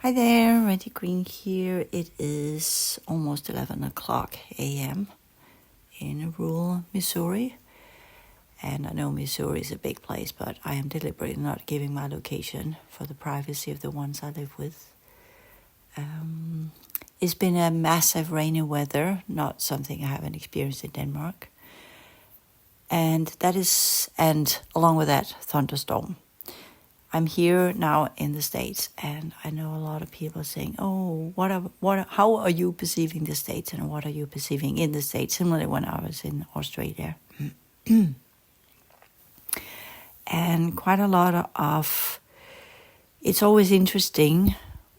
Hi there, Reddy Green here. It is almost 11 o'clock a.m. in rural Missouri. And I know Missouri is a big place, but I am deliberately not giving my location for the privacy of the ones I live with. It's been a massive rainy weather, not something I haven't experienced in Denmark. And along with that, thunderstorm. I'm here now in the States, and I know a lot of people saying, "Oh, how are you perceiving the States, and what are you perceiving in the States?" Similarly, when I was in Australia, and quite a lot of. It's always interesting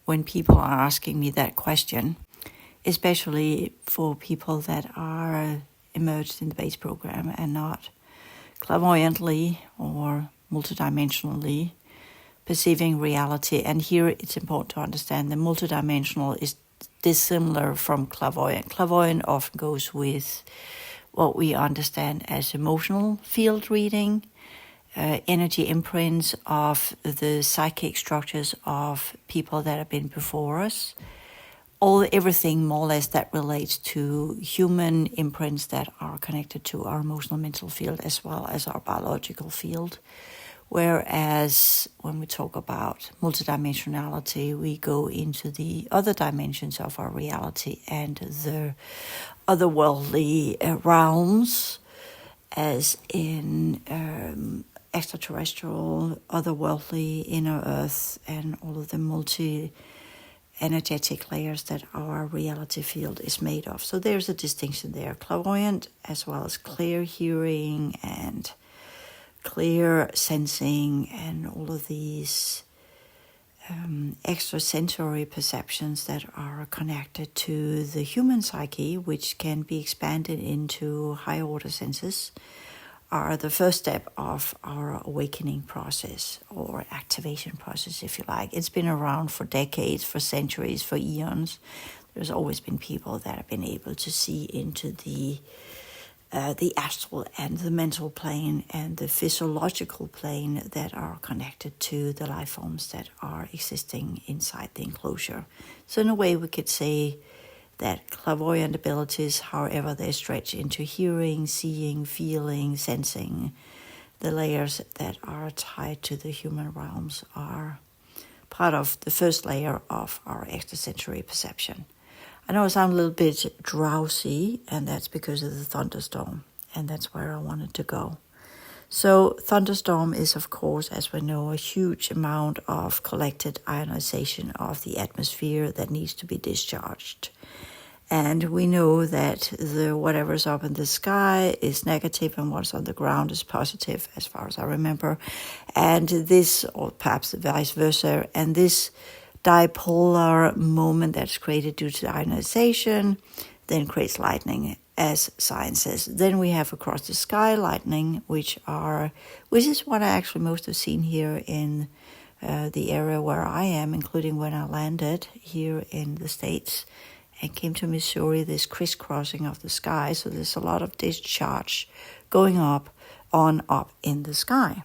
when people are asking me that question, especially for people that are immersed in the base program and not clairvoyantly or multidimensionally perceiving reality. And here it's important to understand the multidimensional is dissimilar from clairvoyant. Clairvoyant often goes with what we understand as emotional field reading, energy imprints of the psychic structures of people that have been before us. Everything more or less that relates to human imprints that are connected to our emotional mental field as well as our biological field. Whereas when we talk about multidimensionality, we go into the other dimensions of our reality and the otherworldly realms, as in extraterrestrial, otherworldly, inner earth, and all of the multi-energetic layers that our reality field is made of. So there's a distinction there. Clairvoyant as well as clear hearing and clear sensing and all of these extrasensory perceptions that are connected to the human psyche, which can be expanded into higher order senses, are the first step of our awakening process or activation process, if you like. It's been around for decades, for centuries, for eons. There's always been people that have been able to see into the astral and the mental plane and the physiological plane that are connected to the life forms that are existing inside the enclosure. So in a way we could say that clairvoyant abilities, however they stretch into hearing, seeing, feeling, sensing, the layers that are tied to the human realms are part of the first layer of our extrasensory perception. I know I sound a little bit drowsy, and that's because of the thunderstorm, and that's where I wanted to go. So thunderstorm is, of course, as we know, a huge amount of collected ionization of the atmosphere that needs to be discharged. And we know that whatever's up in the sky is negative and what's on the ground is positive, as far as I remember. And this, or perhaps vice versa, and this dipolar moment that's created due to ionization then creates lightning, as science says. Then we have across the sky lightning, which is what I actually most have seen here in the area where I am, including when I landed here in the States and came to Missouri, this crisscrossing of the sky. So there's a lot of discharge going up in the sky.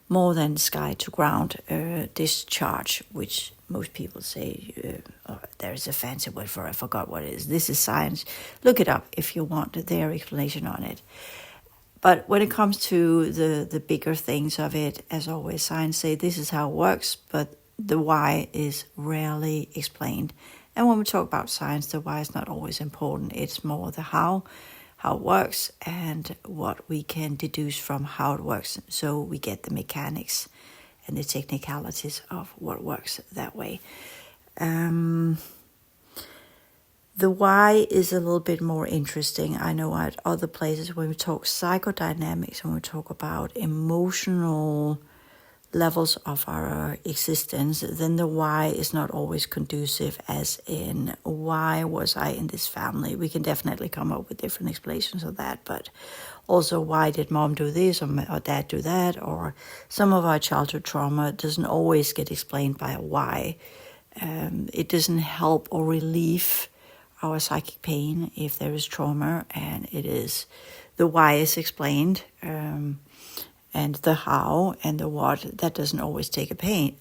More than sky to ground discharge, which most people say there is a fancy word for it. I forgot what it is. This is science. Look it up if you want their explanation on it. But when it comes to the bigger things of it, as always, science say this is how it works, but the why is rarely explained. And when we talk about science, the why is not always important. It's more the how it works and what we can deduce from how it works. So we get the mechanics and the technicalities of what works that way. The why is a little bit more interesting. I know at other places when we talk psychodynamics, when we talk about emotional levels of our existence, then the why is not always conducive, as in, why was I in this family? We can definitely come up with different explanations of that, but also, why did mom do this or dad do that? Or some of our childhood trauma doesn't always get explained by a why. It doesn't help or relieve our psychic pain if there is trauma, and the why is explained. And the how and the what, that doesn't always take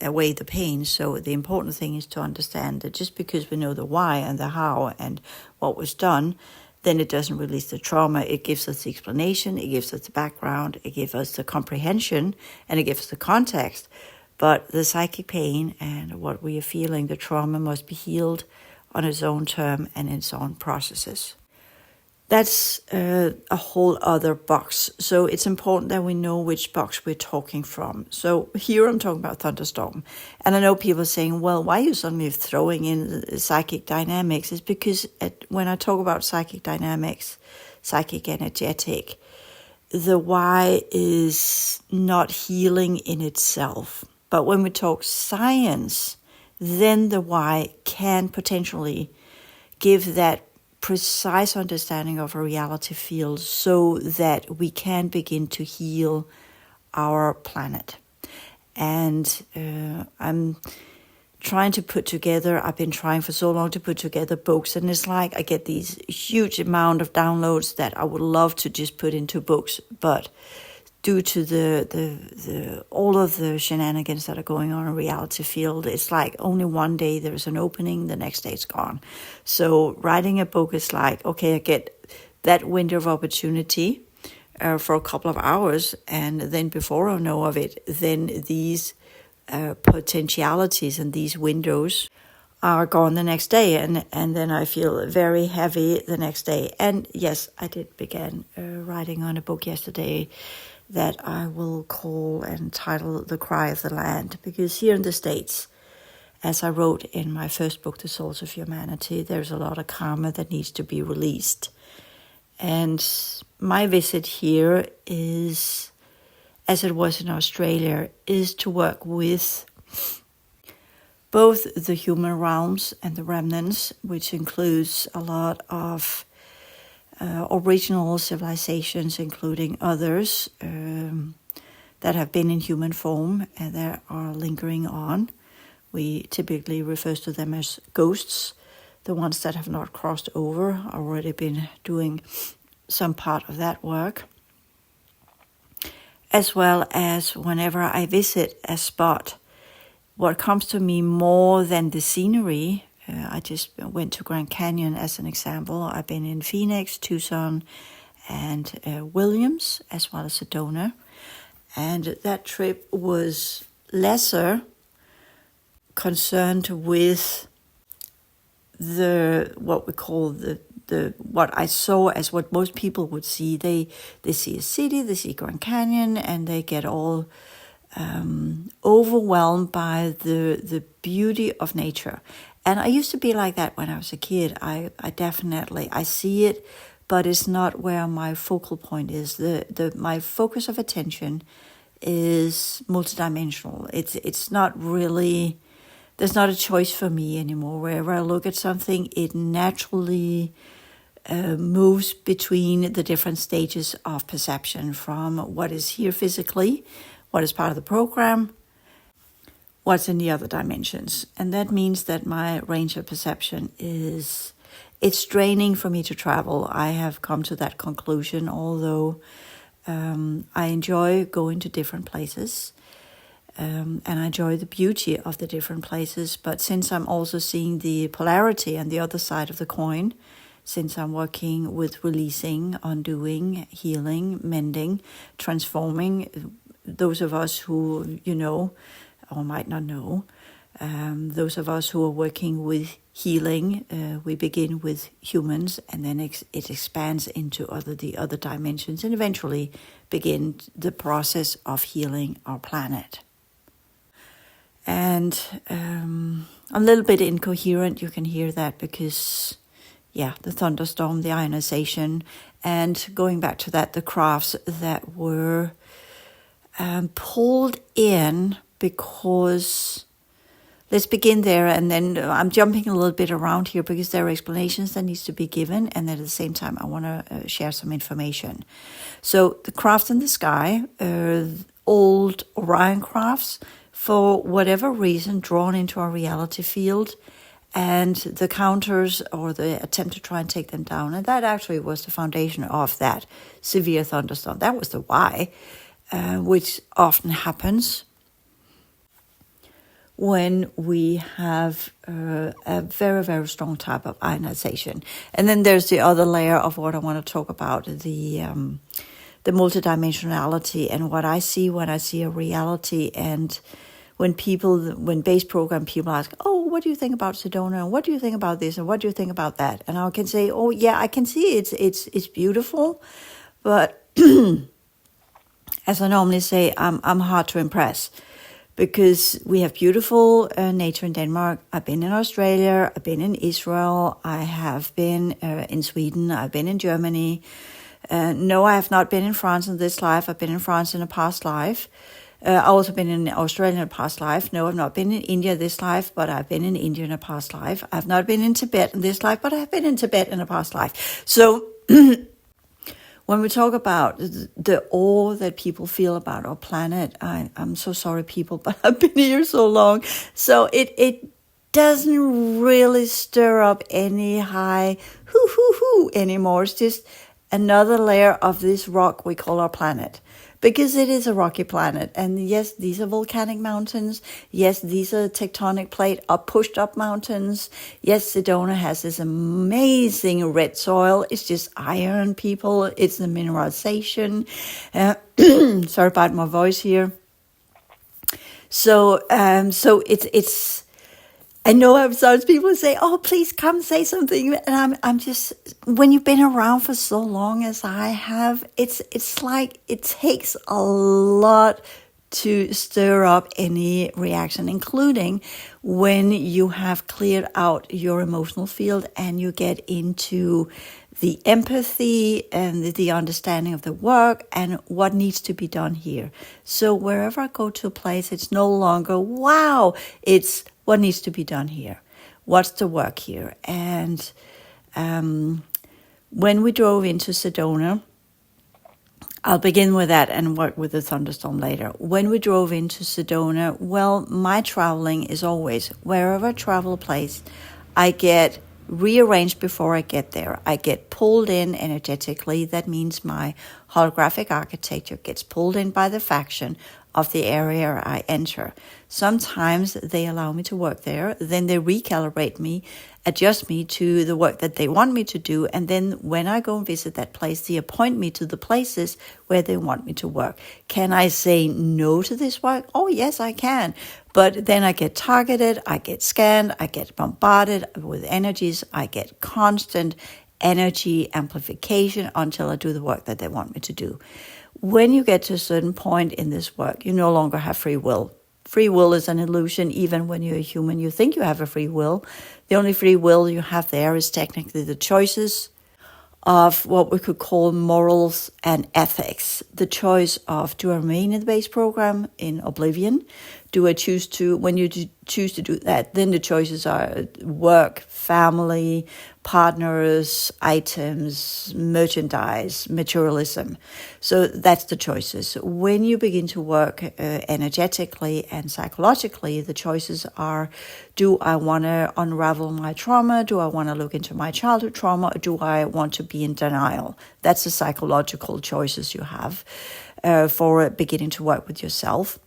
away the pain. So the important thing is to understand that just because we know the why and the how and what was done, then it doesn't release the trauma. It gives us the explanation, it gives us the background, it gives us the comprehension, and it gives us the context. But the psychic pain and what we are feeling, the trauma, must be healed on its own term and in its own processes. That's a whole other box. So it's important that we know which box we're talking from. So here I'm talking about thunderstorm. And I know people are saying, well, why are you suddenly throwing in the psychic dynamics? It's because when I talk about psychic dynamics, psychic energetic, the why is not healing in itself. But when we talk science, then the why can potentially give that precise understanding of a reality field so that we can begin to heal our planet. And I'm trying to put together, I've been trying for so long to put together books, and it's like I get these huge amount of downloads that I would love to just put into books, but due to the all of the shenanigans that are going on in reality field, it's like only one day there's an opening, the next day it's gone. So writing a book is like, okay, I get that window of opportunity for a couple of hours, and then before I know of it, then these potentialities and these windows are gone the next day, and then I feel very heavy the next day. And yes, I did begin writing on a book yesterday that I will call and title The Cry of the Land, because here in the States, as I wrote in my first book, The Souls of Humanity, there's a lot of karma that needs to be released. And my visit here is, as it was in Australia, is to work with both the human realms and the remnants, which includes a lot of original civilizations, including others that have been in human form and that are lingering on. We typically refer to them as ghosts. The ones that have not crossed over already been doing some part of that work. As well as whenever I visit a spot, what comes to me more than the scenery, I just went to Grand Canyon as an example. I've been in Phoenix, Tucson, and Williams, as well as Sedona. And that trip was lesser concerned with what we call what I saw as what most people would see. They see a city, they see Grand Canyon, and they get all overwhelmed by the beauty of nature. And I used to be like that when I was a kid. I definitely see it, but it's not where my focal point is. My focus of attention is multidimensional. It's not really, there's not a choice for me anymore. Wherever I look at something, it naturally moves between the different stages of perception, from what is here physically, what is part of the program, what's in the other dimensions. And that means that my range of perception it's draining for me to travel. I have come to that conclusion, although I enjoy going to different places and I enjoy the beauty of the different places. But since I'm also seeing the polarity and the other side of the coin, since I'm working with releasing, undoing, healing, mending, transforming, those of us who, or might not know, those of us who are working with healing, we begin with humans, and then it expands into the other dimensions, and eventually begin the process of healing our planet. And I'm a little bit incoherent, you can hear that, because the thunderstorm, the ionization, and going back to that, the crafts that were pulled in, because let's begin there, and then I'm jumping a little bit around here because there are explanations that needs to be given, and at the same time I want to share some information. So the crafts in the sky, old Orion crafts, for whatever reason drawn into our reality field, and the counters or the attempt to try and take them down. And that actually was the foundation of that severe thunderstorm. That was the why. which often happens when we have a very, very strong type of ionization. And then there's the other layer of what I want to talk about, the multidimensionality, and what I see when I see a reality. And when base program people ask, oh, what do you think about Sedona? And what do you think about this? And what do you think about that? And I can say, oh yeah, I can see it's beautiful, but as I normally say, I'm hard to impress. Because we have beautiful nature in Denmark. I've been in Australia, I've been in Israel, I have been in Sweden, I've been in Germany. No, I have not been in France in this life. I've been in France in a past life. I've also been in Australia in a past life. No, I've not been in India this life, but I've been in India in a past life. I've not been in Tibet in this life, but I've been in Tibet in a past life. So when we talk about the awe that people feel about our planet, I'm so sorry, people, but I've been here so long. So it doesn't really stir up any high hoo anymore. It's just another layer of this rock we call our planet. Because it is a rocky planet. And yes, these are volcanic mountains. Yes, these are tectonic plate up, pushed up mountains. Yes, Sedona has this amazing red soil. It's just iron, people. It's the mineralization. Sorry about my voice here. So it's, I know I've sometimes people say, oh, please come say something. And I'm just, when you've been around for so long as I have, it's like it takes a lot to stir up any reaction, including when you have cleared out your emotional field and you get into the empathy and the understanding of the work and what needs to be done here. So wherever I go to a place, it's no longer, wow, it's what needs to be done here. What's the work here? And when we drove into Sedona, I'll begin with that and work with the thunderstorm later. When we drove into Sedona, well, my traveling is always, wherever I travel a place, I get rearranged before I get there. I get pulled in energetically. That means my holographic architecture gets pulled in by the faction of the area I enter. Sometimes they allow me to work there, then they recalibrate me, adjust me to the work that they want me to do, and then when I go and visit that place, they appoint me to the places where they want me to work. Can I say no to this work? Oh, yes, I can. But then I get targeted, I get scanned, I get bombarded with energies, I get constant energy amplification until I do the work that they want me to do. When you get to a certain point in this work, you no longer have free will. Free will is an illusion. Even when you're a human, you think you have a free will. The only free will you have there is technically the choices of what we could call morals and ethics. The choice of, do I remain in the base program in oblivion? Do I choose to, when you choose to do that, then the choices are work, family, partners, items, merchandise, materialism. So that's the choices. When you begin to work energetically and psychologically, the choices are, do I want to unravel my trauma? Do I want to look into my childhood trauma? Or do I want to be in denial? That's the psychological choices you have for beginning to work with yourself.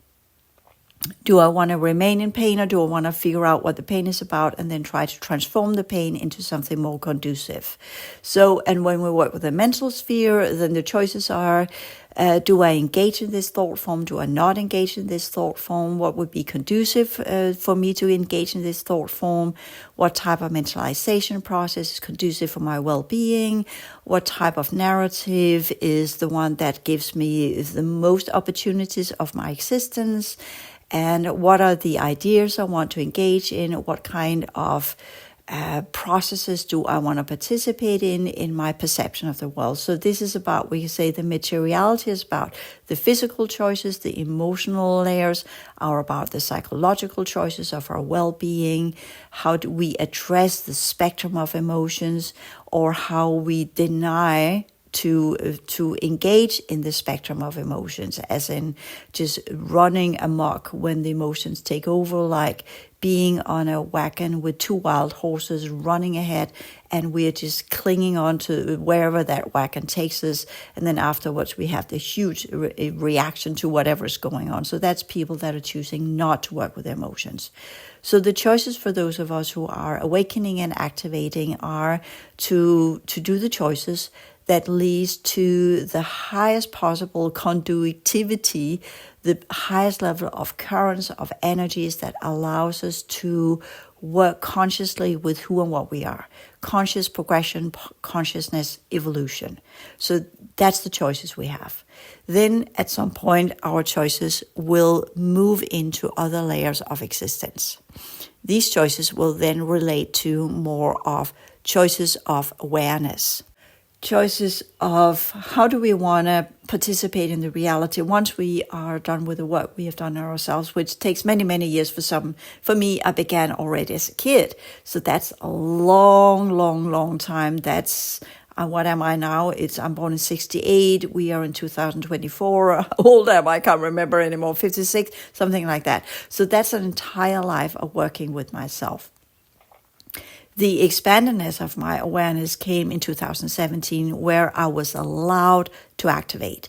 Do I want to remain in pain, or do I want to figure out what the pain is about and then try to transform the pain into something more conducive? So, and when we work with the mental sphere, then the choices are, do I engage in this thought form? Do I not engage in this thought form? What would be conducive for me to engage in this thought form? What type of mentalization process is conducive for my well-being? What type of narrative is the one that gives me the most opportunities of my existence? And what are the ideas I want to engage in? What kind of processes do I want to participate in my perception of the world? So this is about, we say the materiality is about the physical choices, the emotional layers are about the psychological choices of our well-being. How do we address the spectrum of emotions, or how we deny to engage in the spectrum of emotions, as in just running amok when the emotions take over, like being on a wagon with two wild horses running ahead, and we're just clinging on to wherever that wagon takes us. And then afterwards, we have the huge reaction to whatever is going on. So that's people that are choosing not to work with emotions. So the choices for those of us who are awakening and activating are to do the choices that leads to the highest possible conductivity, the highest level of currents, of energies that allows us to work consciously with who and what we are. Conscious progression, consciousness, evolution. So that's the choices we have. Then at some point, our choices will move into other layers of existence. These choices will then relate to more of choices of awareness. Choices of how do we want to participate in the reality once we are done with the work we have done ourselves, which takes many, many years for some. For me, I began already as a kid. So that's a long, long, long time. That's, what am I now? I'm born in 68. We are in 2024. How old am I? I can't remember anymore. 56, something like that. So that's an entire life of working with myself. The expandedness of my awareness came in 2017, where I was allowed to activate.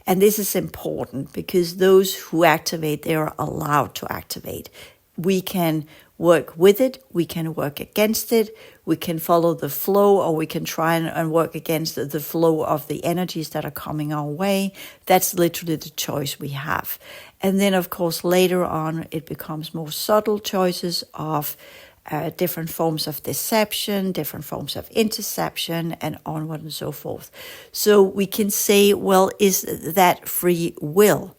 And this is important because those who activate, they are allowed to activate. We can work with it, we can work against it, we can follow the flow, or we can try and work against the flow of the energies that are coming our way. That's literally the choice we have. And then, of course, later on, it becomes more subtle choices of different forms of deception, different forms of interception, and onward and so forth. So we can say, well, is that free will?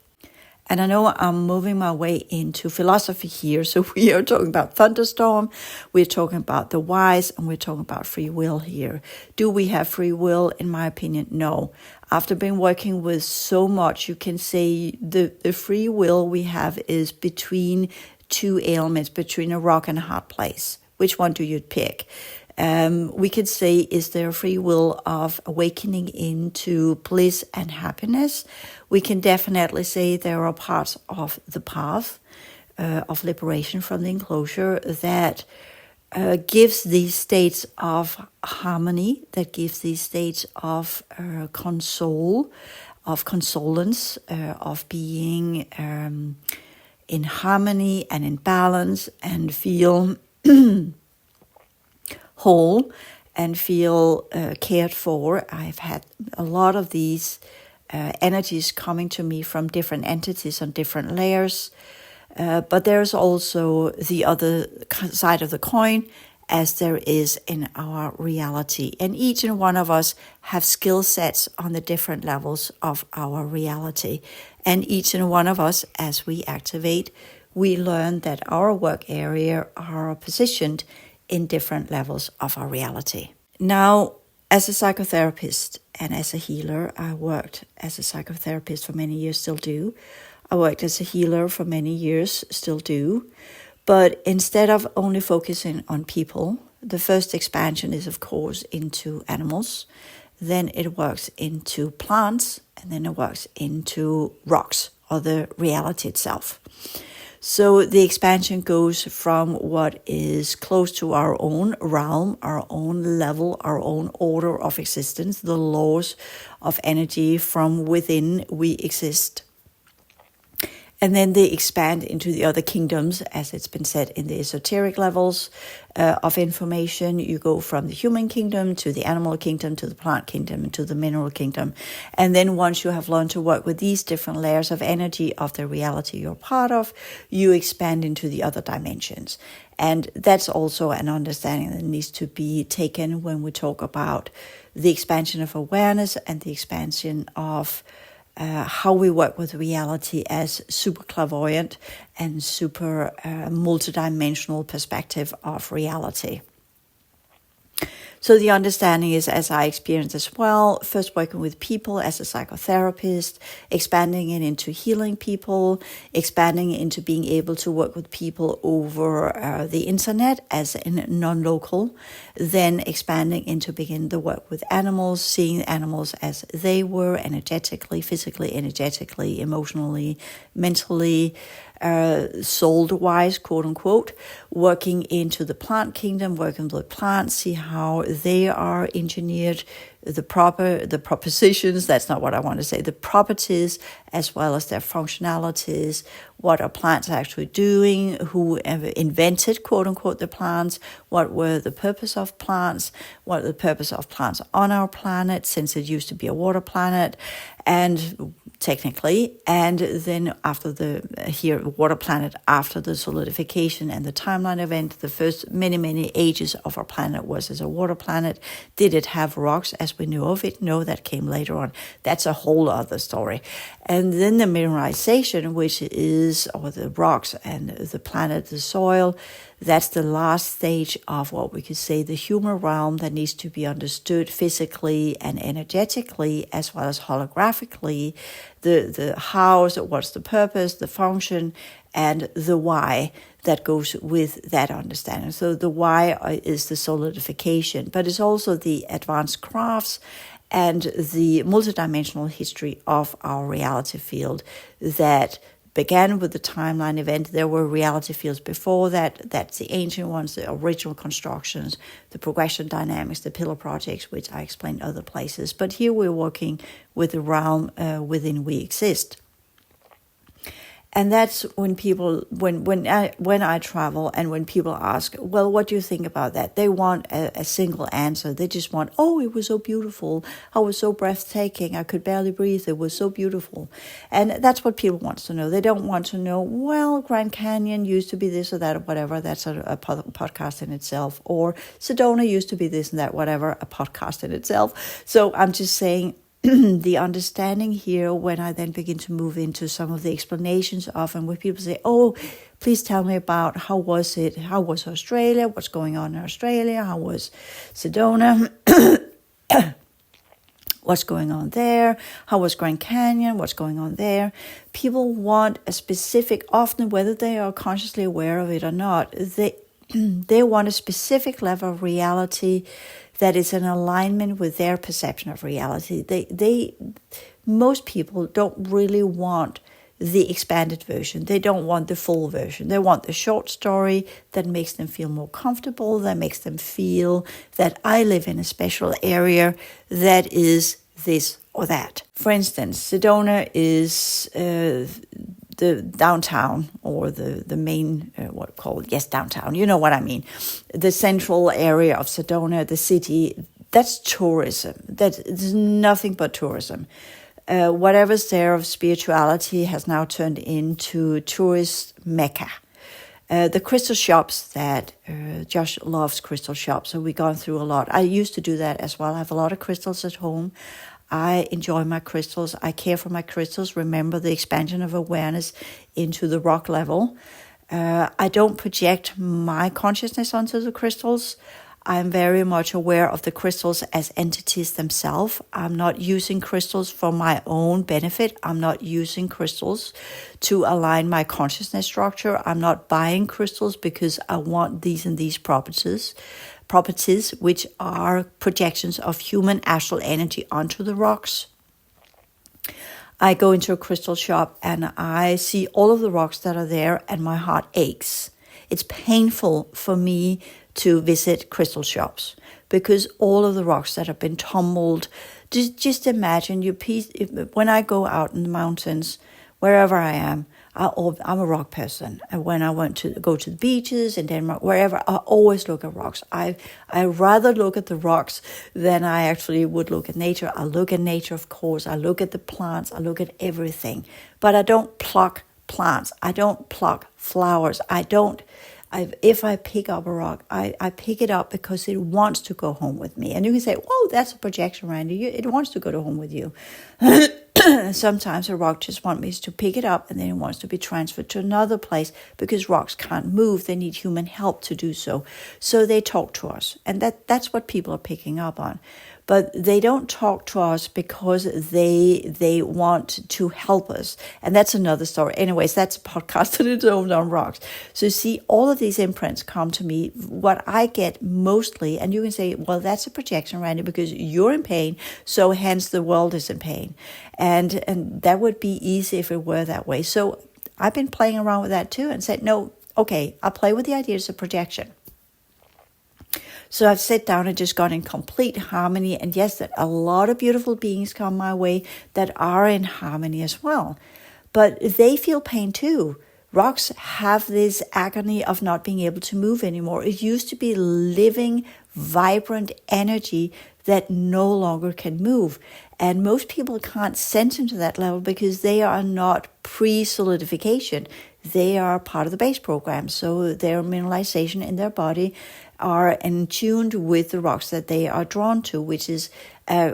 And I know I'm moving my way into philosophy here. So we are talking about thunderstorm, we're talking about the whys, and we're talking about free will here. Do we have free will? In my opinion, no. After being working with so much, you can say the free will we have is between two elements, between a rock and a hard place. Which one do you pick? We could say, is there a free will of awakening into bliss and happiness? We can definitely say there are parts of the path of liberation from the enclosure that gives these states of harmony, that gives these states of consolence, of being in harmony and in balance, and feel whole and feel cared for. I've had a lot of these energies coming to me from different entities on different layers. But there's also the other side of the coin, as there is in our reality. And each and one of us have skill sets on the different levels of our reality. And each and one of us, as we activate, we learn that our work area are positioned in different levels of our reality. Now, as a psychotherapist and as a healer, I worked as a psychotherapist for many years, still do. I worked as a healer for many years, still do. But instead of only focusing on people, the first expansion is, of course, into animals. Then it works into plants, and then it works into rocks, or the reality itself. So the expansion goes from what is close to our own realm, our own level, our own order of existence, the laws of energy from within we exist. And then they expand into the other kingdoms, as it's been said in the esoteric levels of information. You go from the human kingdom to the animal kingdom to the plant kingdom to the mineral kingdom. And then once you have learned to work with these different layers of energy of the reality you're part of, you expand into the other dimensions. And that's also an understanding that needs to be taken when we talk about the expansion of awareness and the expansion of how we work with reality as super clairvoyant and super multidimensional perspective of reality. So the understanding is, as I experienced as well, first working with people as a psychotherapist, expanding it into healing people, expanding it into being able to work with people over the internet as in non-local, then expanding into begin the work with animals, seeing animals as they were energetically, physically, energetically, emotionally, mentally, soul-wise, quote unquote, working into the plant kingdom, working with plants, see how they are engineered, the propositions, that's not what I want to say, the properties as well as their functionalities, what are plants actually doing, who invented, quote unquote, the plants, what were the purpose of plants, what are the purpose of plants on our planet, since it used to be a water planet, and technically, and then after water planet, after the solidification and the timeline event, the first many ages of our planet was as a water planet. Did it have rocks as we know of it? No, that came later on. That's a whole other story. And then the mineralization, which is, or the rocks and the planet, the soil, that's the last stage of what we could say the human realm that needs to be understood physically and energetically as well as holographically. The how, so what's the purpose, the function, and the why that goes with that understanding. So the why is the solidification, but it's also the advanced crafts and the multidimensional history of our reality field that began with the timeline event. There were reality fields before that. That's the ancient ones, the original constructions, the progression dynamics, the pillar projects, which I explained other places. But here we're working with the realm within we exist. And that's when people, when I travel and when people ask, well, what do you think about that? They want a single answer. They just want, oh, it was so beautiful. I was so breathtaking. I could barely breathe. It was so beautiful. And that's what people want to know. They don't want to know, well, Grand Canyon used to be this or that or whatever. That's a podcast in itself. Or Sedona used to be this and that, whatever, a podcast in itself. So I'm just saying, the understanding here, when I then begin to move into some of the explanations of, and when people say, oh, please tell me about how was it, how was Australia, what's going on in Australia, how was Sedona, what's going on there, how was Grand Canyon, what's going on there. People want a specific, often whether they are consciously aware of it or not, they want a specific level of reality that is in alignment with their perception of reality. Most people don't really want the expanded version. They don't want the full version. They want the short story that makes them feel more comfortable, that makes them feel that I live in a special area that is this or that. For instance, Sedona is the downtown, or the main, downtown, you know what I mean. The central area of Sedona, the city, that's tourism. There's nothing but tourism. Whatever's there of spirituality has now turned into tourist mecca. The crystal shops that Josh loves crystal shops, so we've gone through a lot. I used to do that as well. I have a lot of crystals at home. I enjoy my crystals. I care for my crystals. Remember the expansion of awareness into the rock level. I don't project my consciousness onto the crystals. I'm very much aware of the crystals as entities themselves. I'm not using crystals for my own benefit. I'm not using crystals to align my consciousness structure. I'm not buying crystals because I want these and these properties, which are projections of human astral energy onto the rocks. I go into a crystal shop and I see all of the rocks that are there and my heart aches. It's painful for me to visit crystal shops because all of the rocks that have been tumbled, just imagine when I go out in the mountains, wherever I am, I'm a rock person. And when I go to the beaches in Denmark, wherever, I always look at rocks. I rather look at the rocks than I actually would look at nature. I look at nature, of course. I look at the plants. I look at everything. But I don't pluck plants. I don't pluck flowers. If I pick up a rock, I pick it up because it wants to go home with me. And you can say, whoa, that's a projection, Randy. It wants to go home with you. Sometimes a rock just wants me to pick it up and then it wants to be transferred to another place because rocks can't move. They need human help to do so. So they talk to us. And that's what people are picking up on. But they don't talk to us because they want to help us. And that's another story. Anyways, that's a podcast in its own on rocks. So see, all of these imprints come to me. What I get mostly, and you can say, well, that's a projection, Randy, because you're in pain, so hence the world is in pain. And that would be easy if it were that way. So I've been playing around with that too and said, no, okay, I'll play with the ideas of projection. So I've sat down and just gone in complete harmony. And yes, that a lot of beautiful beings come my way that are in harmony as well. But they feel pain too. Rocks have this agony of not being able to move anymore. It used to be living, vibrant energy that no longer can move. And most people can't sense into that level because they are not pre-solidification. They are part of the base program. So their mineralization in their body are in tuned with the rocks that they are drawn to, which is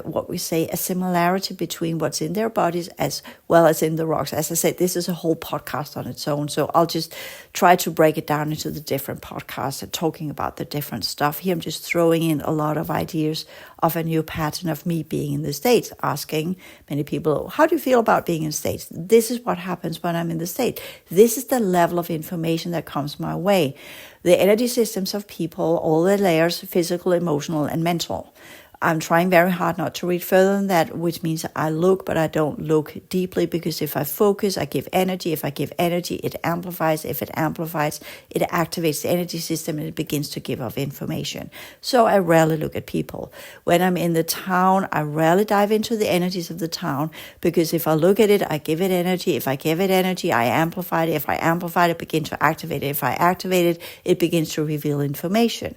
what we say a similarity between what's in their bodies as well as in the rocks. As I said, this is a whole podcast on its own, so I'll just try to break it down into the different podcasts and talking about the different stuff. Here I'm just throwing in a lot of ideas of a new pattern of me being in the States, asking many people, how do you feel about being in the States? This is what happens when I'm in the States. This is the level of information that comes my way. The energy systems of people, all the layers, physical, emotional, and mental. I'm trying very hard not to read further than that, which means I look, but I don't look deeply, because if I focus, I give energy. If I give energy, it amplifies. If it amplifies, it activates the energy system and it begins to give off information. So I rarely look at people. When I'm in the town, I rarely dive into the energies of the town, because if I look at it, I give it energy. If I give it energy, I amplify it. If I amplify it, begin to activate it. If I activate it, it begins to reveal information.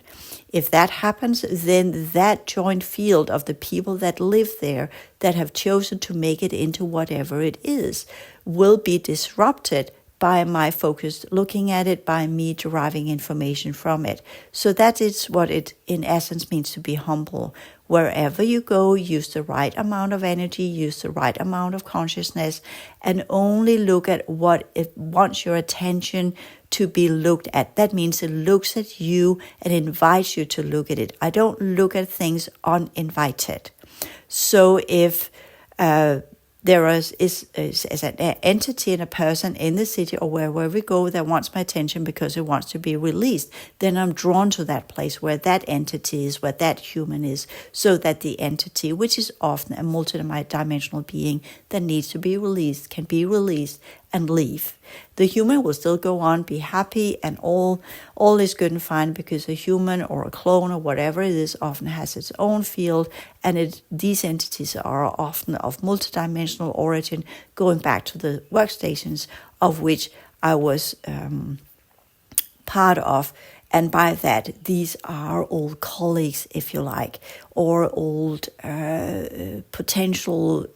If that happens, then that joint field of the people that live there, that have chosen to make it into whatever it is, will be disrupted by my focus looking at it, by me deriving information from it. So that is what it in essence means to be humble. Wherever you go, use the right amount of energy, use the right amount of consciousness, and only look at what it wants your attention to be looked at. That means it looks at you and invites you to look at it. I don't look at things uninvited. So if there is an entity and a person in the city or wherever we go that wants my attention because it wants to be released, then I'm drawn to that place where that entity is, where that human is, so that the entity, which is often a multidimensional being that needs to be released, can be released and leave. The human will still go on, be happy, and all is good and fine, because a human or a clone or whatever it is often has its own field, and these entities are often of multidimensional origin, going back to the workstations of which I was part of. And by that, these are old colleagues, if you like, or old potential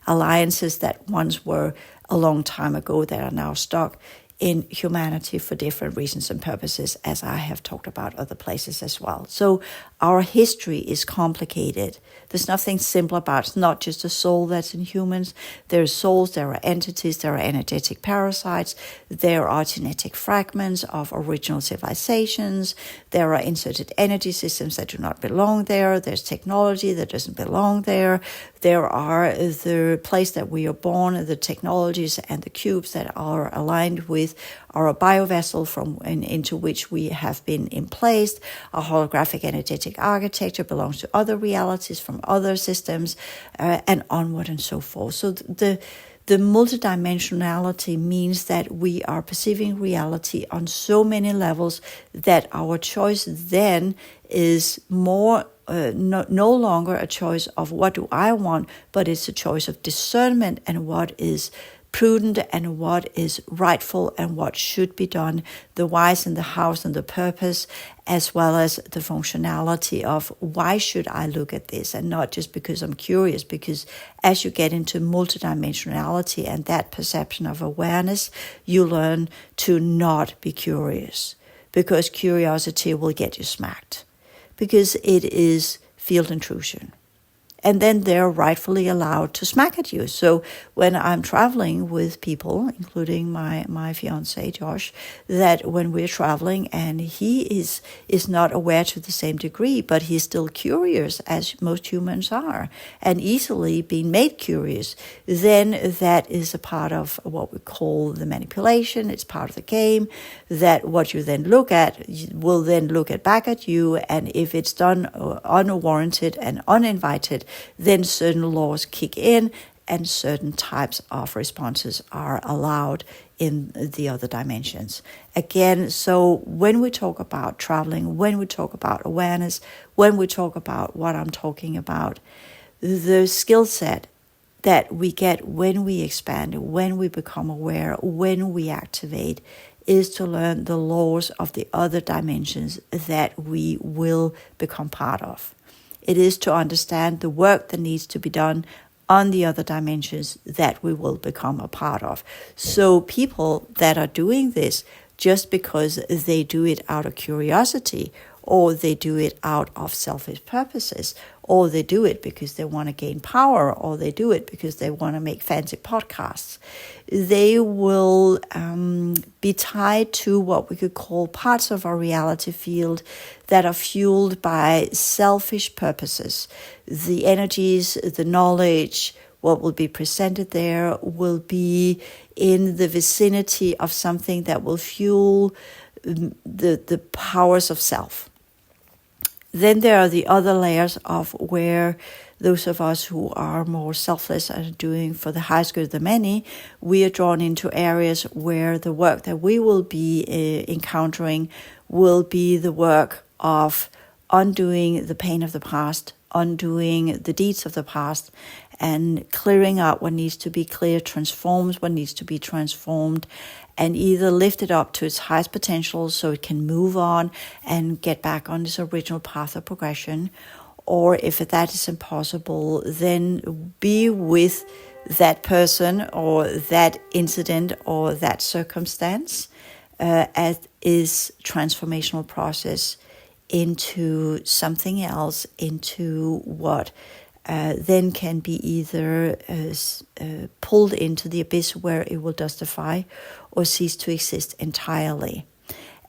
alliances that once were a long time ago that are now stuck in humanity for different reasons and purposes, as I have talked about other places as well. So our history is complicated. There's nothing simple about it. It's not just a soul that's in humans. There are souls, there are entities, there are energetic parasites, there are genetic fragments of original civilizations, there are inserted energy systems that do not belong there, there's technology that doesn't belong there, there are the place that we are born, the technologies and the cubes that are aligned with are a biovessel into which we have been emplaced. Our holographic energetic architecture belongs to other realities from other systems, and onward and so forth. So the multidimensionality means that we are perceiving reality on so many levels that our choice then is more no longer a choice of what do I want, but it's a choice of discernment and what is prudent and what is rightful and what should be done, the whys and the hows and the purpose, as well as the functionality of why should I look at this, and not just because I'm curious, because as you get into multidimensionality and that perception of awareness, you learn to not be curious, because curiosity will get you smacked, because it is field intrusion. And then they're rightfully allowed to smack at you. So when I'm traveling with people, including my fiance, Josh, that when we're traveling and he is not aware to the same degree, but he's still curious, as most humans are, and easily being made curious, then that is a part of what we call the manipulation. It's part of the game, that what you then look at will then look at back at you. And if it's done unwarranted and uninvited, then certain laws kick in and certain types of responses are allowed in the other dimensions. Again, so when we talk about traveling, when we talk about awareness, when we talk about what I'm talking about, the skill set that we get when we expand, when we become aware, when we activate, is to learn the laws of the other dimensions that we will become part of. It is to understand the work that needs to be done on the other dimensions that we will become a part of. So people that are doing this just because they do it out of curiosity, or they do it out of selfish purposes, or they do it because they want to gain power, or they do it because they want to make fancy podcasts, they will be tied to what we could call parts of our reality field that are fueled by selfish purposes. The energies, the knowledge, what will be presented there will be in the vicinity of something that will fuel the powers of self. Then there are the other layers of where those of us who are more selfless and doing for the highest good of the many, we are drawn into areas where the work that we will be encountering will be the work of undoing the pain of the past, undoing the deeds of the past, and clearing out what needs to be clear, transforms what needs to be transformed, and either lift it up to its highest potential so it can move on and get back on its original path of progression. Or if that is impossible, then be with that person or that incident or that circumstance as is transformational process into something else, into what then can be either pulled into the abyss where it will justify or cease to exist entirely.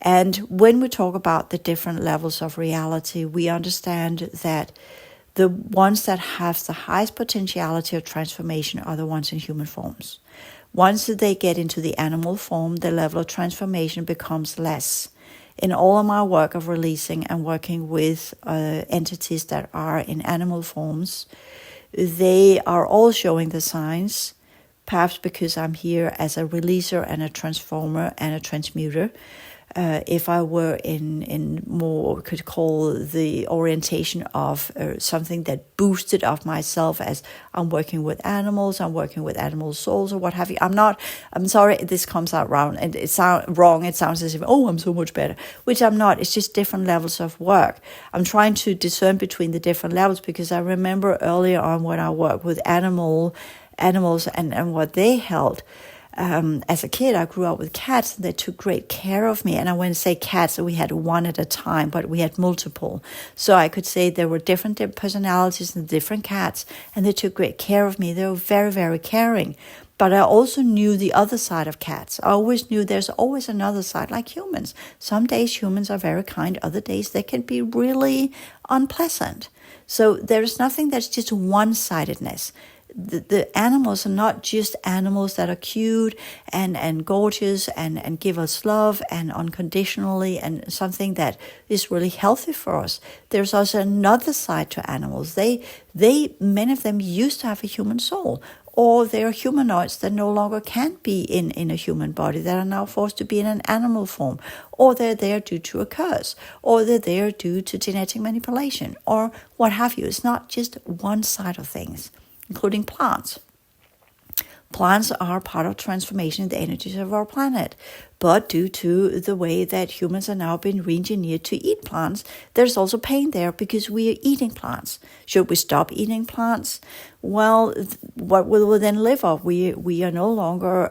And when we talk about the different levels of reality, we understand that the ones that have the highest potentiality of transformation are the ones in human forms. Once they get into the animal form, the level of transformation becomes less. In all of my work of releasing and working with entities that are in animal forms, they are all showing the signs, perhaps because I'm here as a releaser and a transformer and a transmuter. If I were in more, could call the orientation of something that boosted of myself as I'm working with animal souls or what have you. I'm sorry, this comes out wrong and it sounds wrong. It sounds as if, I'm so much better, which I'm not. It's just different levels of work. I'm trying to discern between the different levels because I remember earlier on when I worked with animals and what they held. As a kid, I grew up with cats. They took great care of me. And I wouldn't say cats, we had one at a time, but we had multiple. So I could say there were different personalities and different cats, and they took great care of me. They were very, very caring. But I also knew the other side of cats. I always knew there's always another side, like humans. Some days humans are very kind. Other days they can be really unpleasant. So there's nothing that's just one-sidedness. The animals are not just animals that are cute and gorgeous and give us love and unconditionally and something that is really healthy for us. There's also another side to animals. They many of them used to have a human soul, or they're humanoids that no longer can be in a human body, that are now forced to be in an animal form, or they're there due to a curse, or they're there due to genetic manipulation, or what have you. It's not just one side of things, including plants. Plants are part of transformation in the energies of our planet. But due to the way that humans are now being re-engineered to eat plants, there's also pain there because we are eating plants. Should we stop eating plants? Well, what will we then live off? We are no longer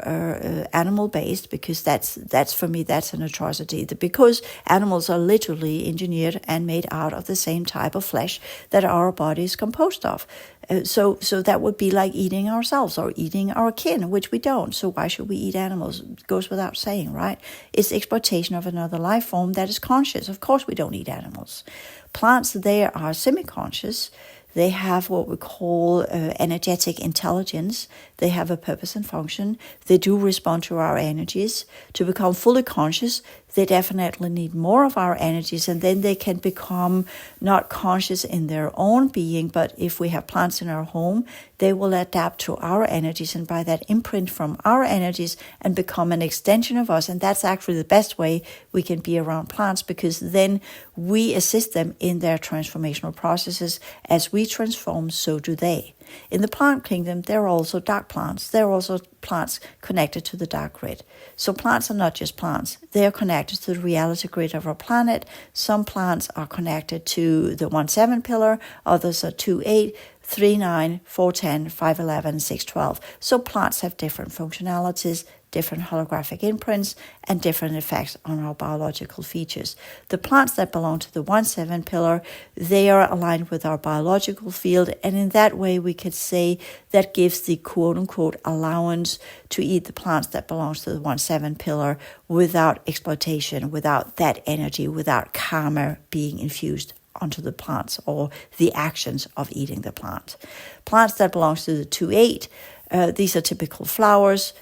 animal-based because that's for me, that's an atrocity. Because animals are literally engineered and made out of the same type of flesh that our body is composed of. So that would be like eating ourselves or eating our kin, which we don't. So why should we eat animals? It goes without saying, right? It's exploitation of another life form that is conscious. Of course we don't eat animals. Plants, they are semi-conscious. They have what we call energetic intelligence. They have a purpose and function. They do respond to our energies. To become fully conscious, they definitely need more of our energies, and then they can become not conscious in their own being, but if we have plants in our home, they will adapt to our energies, and by that imprint from our energies and become an extension of us. And that's actually the best way we can be around plants, because then we assist them in their transformational processes. As we transform, so do they. In the plant kingdom, there are also dark plants. There are also plants connected to the dark grid. So plants are not just plants. They are connected to the reality grid of our planet. Some plants are connected to the 1-7 pillar. Others are 2-8, 3-9, 4-10, 5-11, 6-12. So plants have different functionalities, different holographic imprints, and different effects on our biological features. The plants that belong to the 1-7 pillar, they are aligned with our biological field, and in that way we could say that gives the quote-unquote allowance to eat the plants that belongs to the 1-7 pillar without exploitation, without that energy, without karma being infused onto the plants or the actions of eating the plant. Plants that belongs to the 2-8, these are typical flowers,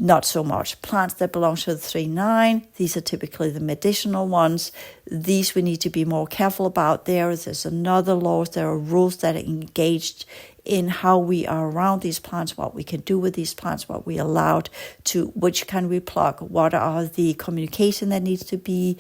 not so much. Plants that belong to the 3-9, these are typically the medicinal ones. These we need to be more careful about. There's another laws, there are rules that are engaged in how we are around these plants, what we can do with these plants, what we allowed to, which can we pluck, what are the communication that needs to be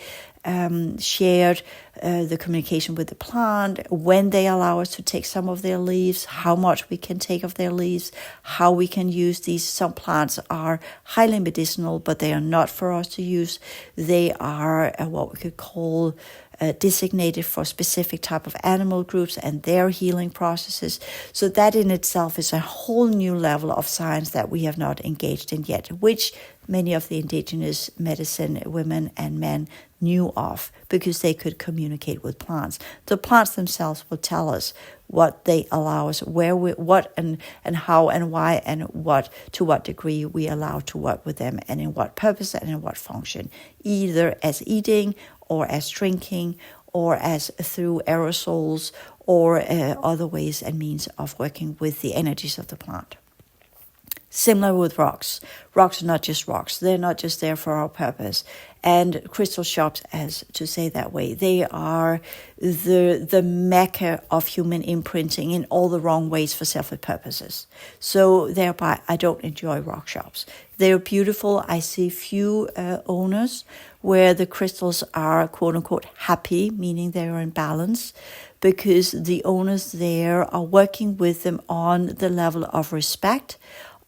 shared, the communication with the plant, when they allow us to take some of their leaves, how much we can take of their leaves, how we can use these. Some plants are highly medicinal, but they are not for us to use. They are what we could call designated for specific type of animal groups and their healing processes. So that in itself is a whole new level of science that we have not engaged in yet, which many of the indigenous medicine women and men knew of because they could communicate with plants. The plants themselves will tell us what they allow us, where we, what and how and why and what, to what degree we allow to work with them and in what purpose and in what function, either as eating or as drinking or as through aerosols or other ways and means of working with the energies of the plant. Similar with rocks. Rocks are not just rocks. They're not just there for our purpose. And crystal shops, as to say that way, they are the mecca of human imprinting in all the wrong ways for selfish purposes. So thereby, I don't enjoy rock shops. They're beautiful. I see few owners where the crystals are quote-unquote happy, meaning they're in balance, because the owners there are working with them on the level of respect,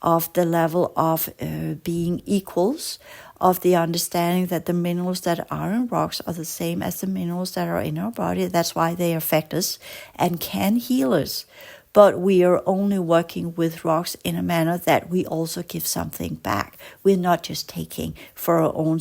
of the level of being equals, of the understanding that the minerals that are in rocks are the same as the minerals that are in our body. That's why they affect us and can heal us. But we are only working with rocks in a manner that we also give something back. We're not just taking for our own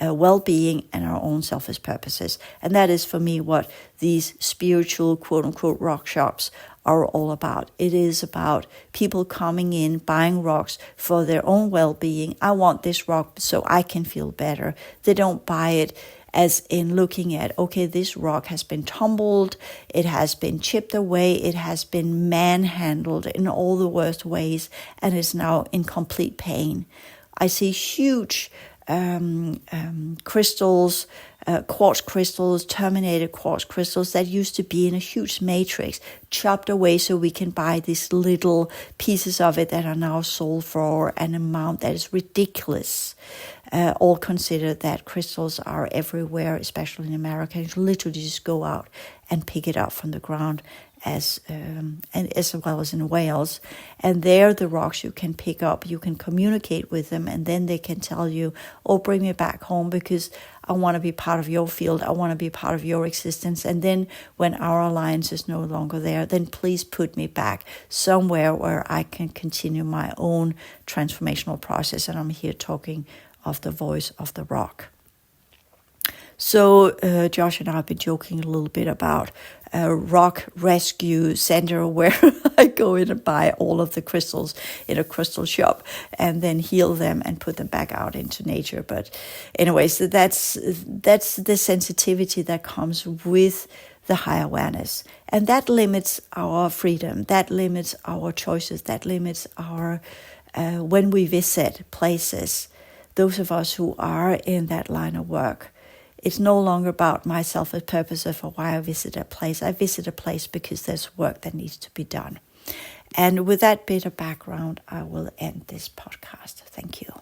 well-being and our own selfish purposes. And that is for me what these spiritual quote-unquote rock shops are all about. It is about people coming in, buying rocks for their own well-being. I want this rock so I can feel better. They don't buy it as in looking at, okay, this rock has been tumbled, it has been chipped away, it has been manhandled in all the worst ways, and is now in complete pain. I see huge crystals, quartz crystals, terminated quartz crystals that used to be in a huge matrix, chopped away so we can buy these little pieces of it that are now sold for an amount that is ridiculous. All consider that crystals are everywhere, especially in America. You literally just go out and pick it up from the ground, and as well as in Wales. And there the rocks you can pick up, you can communicate with them, and then they can tell you, oh, bring me back home because I want to be part of your field, I want to be part of your existence. And then when our alliance is no longer there, then please put me back somewhere where I can continue my own transformational process. And I'm here talking of the voice of the rock. So Josh and I have been joking a little bit about rock rescue center where I go in and buy all of the crystals in a crystal shop and then heal them and put them back out into nature. But anyway, so that's the sensitivity that comes with the high awareness. And that limits our freedom, that limits our choices, that limits our, when we visit places, those of us who are in that line of work, it's no longer about my selfish purpose for why I visit a place. I visit a place because there's work that needs to be done. And with that bit of background, I will end this podcast. Thank you.